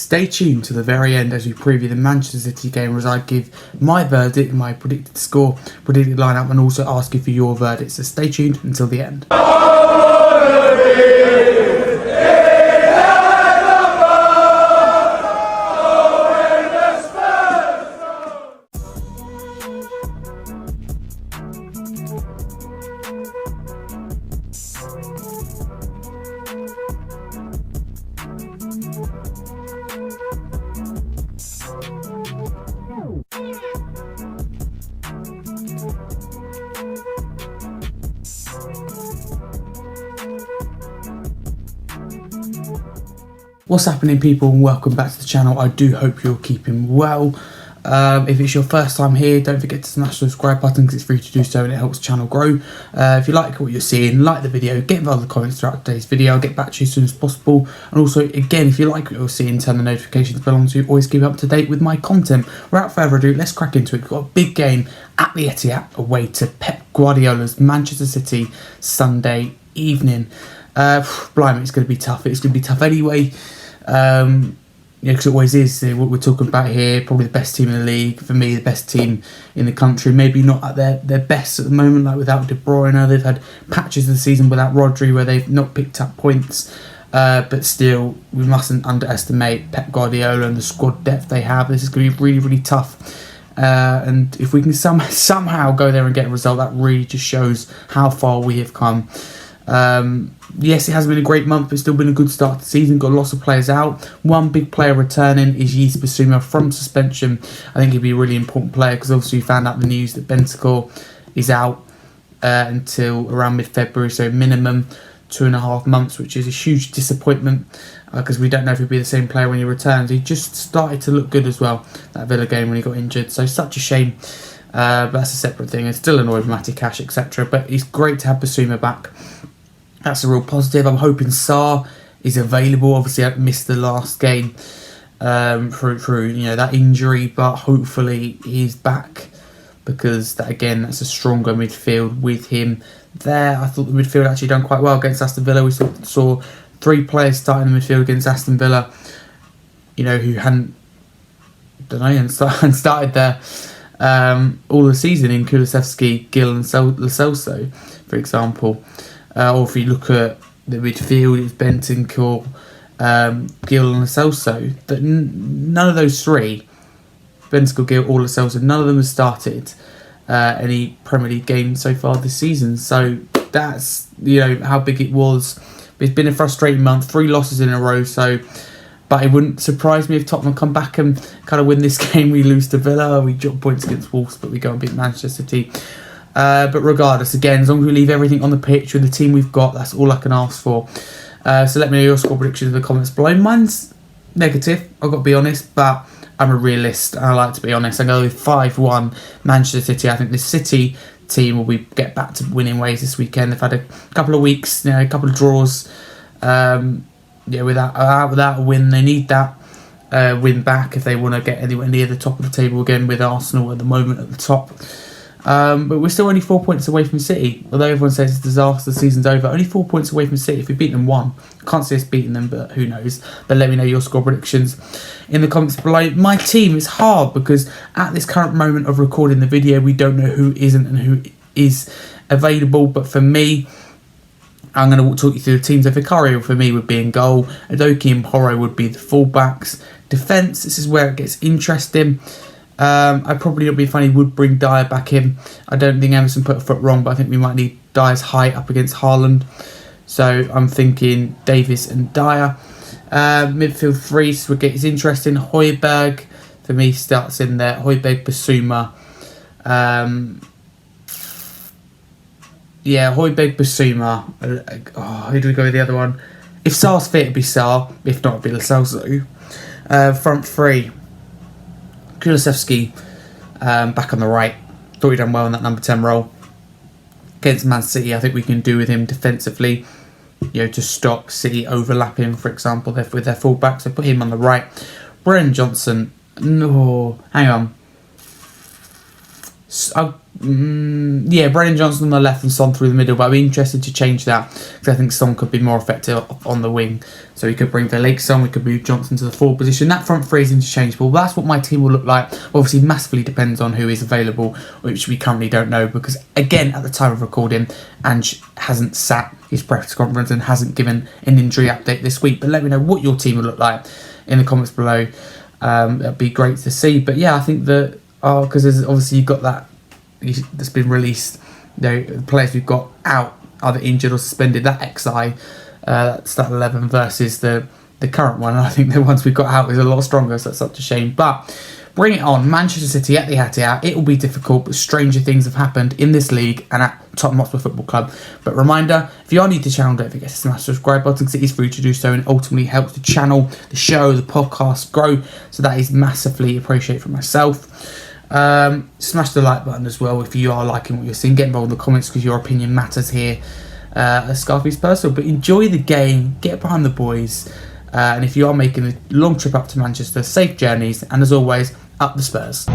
Stay tuned to the very end as we preview the Manchester City game, as I give my verdict, my predicted score, predicted lineup, and also ask you for your verdict. So stay tuned until the end. What's happening, people, and welcome back to the channel. I do hope you're keeping well. If it's your first time here, don't forget to smash the subscribe button because it's free to do so and it helps the channel grow. If you like what you're seeing, like the video, get involved in the comments throughout today's video. I'll get back to you as soon as possible. And also, again, if you like what you're seeing, turn the notifications bell on so you always keep up to date with my content. Without further ado, let's crack into it. We've got a big game at the Etihad away to Pep Guardiola's Manchester City Sunday evening. Blimey, it's going to be tough. It's going to be tough anyway. Because it always is. What we're talking about here, probably the best team in the league. For me, the best team in the country. Maybe not at their best at the moment, like without De Bruyne. They've had patches of the season without Rodri where they've not picked up points. But still, we mustn't underestimate Pep Guardiola and the squad depth they have. This is going to be really, really tough. And if we can somehow go there and get a result, that really just shows how far we have come. Yes, it hasn't been a great month, but it's still been a good start to the season. Got lots of players out. One big player returning is Yves Bissouma from suspension. I think he'll be a really important player because obviously we found out the news that Bentancur is out until around mid-February, so minimum 2.5 months, which is a huge disappointment because we don't know if he'll be the same player when he returns. He just started to look good as well, that Villa game when he got injured, so such a shame. But that's a separate thing. It's still annoyed with Matty Cash, etc. But it's great to have Bissouma back. That's a real positive. I'm hoping Sarr is available. Obviously, I missed the last game through that injury, but hopefully he's back because that's a stronger midfield with him there. I thought the midfield actually done quite well against Aston Villa. We saw 3 players starting in the midfield against Aston Villa, who hadn't started there all the season in Kulusevski, Gil, and Lo Celso, for example. Or if you look at the midfield, it's Bentancur, Gil, and Lo Celso. But none of those 3, Bentancur, Gil, or Lo Celso, none of them have started any Premier League game so far this season. So that's how big it was. It's been a frustrating month, 3 losses in a row. But it wouldn't surprise me if Tottenham come back and kind of win this game. We lose to Villa, we drop points against Wolves, but we go and beat Manchester City. But regardless, again, as long as we leave everything on the pitch with the team we've got, that's all I can ask for. So let me know your score predictions in the comments below. Mine's negative, I've got to be honest, but I'm a realist and I like to be honest. I go with 5-1 Manchester City. I think the City team will get back to winning ways this weekend. They've had a couple of weeks, a couple of draws. Without a win, they need that win back if they want to get anywhere near the top of the table again, with Arsenal at the moment at the top. But we're still only 4 points away from City. Although everyone says it's a disaster, the season's over, only 4 points away from City. If we beat them 1, can't see us beating them, but who knows. But let me know your score predictions in the comments below. My team is hard because at this current moment of recording the video, we don't know who isn't and who is available. But for me, I'm going to talk you through the teams. So Vicario for me would be in goal. Adoki and Porro would be the fullbacks. Defence, this is where it gets interesting. I'd probably not be funny, would bring Dyer back in. I don't think Emerson put a foot wrong, but I think we might need Dyer's height up against Haaland. So I'm thinking Davis and Dyer. Midfield 3, so it's interesting. Højbjerg, for me, starts in there. Højbjerg, Bissouma. Højbjerg, Bissouma. Who do we go with the other one? If Sarr's fit, it'd be Sarr. If not, it'd be Lo Celso. Front 3. Kulusevski back on the right. Thought he'd done well in that number 10 role. Against Man City, I think we can do with him defensively. To stop City overlapping, for example, with their fullbacks. So put him on the right. Brennan Johnson. No, hang on. I'll Brennan Johnson on the left and Son through the middle, but I'd be interested to change that because I think Son could be more effective on the wing. So we could bring Verlaque Son, we could move Johnson to the forward position. That front three is interchangeable. That's what my team will look like. Obviously, massively depends on who is available, which we currently don't know because, again, at the time of recording, Ange hasn't sat his press conference and hasn't given an injury update this week. But let me know what your team will look like in the comments below. That'd be great to see. But yeah, I think that because there's obviously you've got that that's been released. The players we've got out either injured or suspended. That XI, that's that 11 versus the current one. And I think the ones we've got out is a lot stronger. So that's such a shame. But bring it on, Manchester City at the Etihad. It will be difficult, but stranger things have happened in this league and at Tottenham Hotspur Football Club. But reminder, if you are new to the channel, don't forget to smash the subscribe button because it is free to do so and ultimately helps the channel, the show, the podcast grow. So that is massively appreciated from myself. Smash the like button as well if you are liking what you're seeing. Get involved in the comments because your opinion matters here. Scarfy's personal, but enjoy the game, get behind the boys, and if you are making a long trip up to Manchester, safe journeys, and as always, up the Spurs.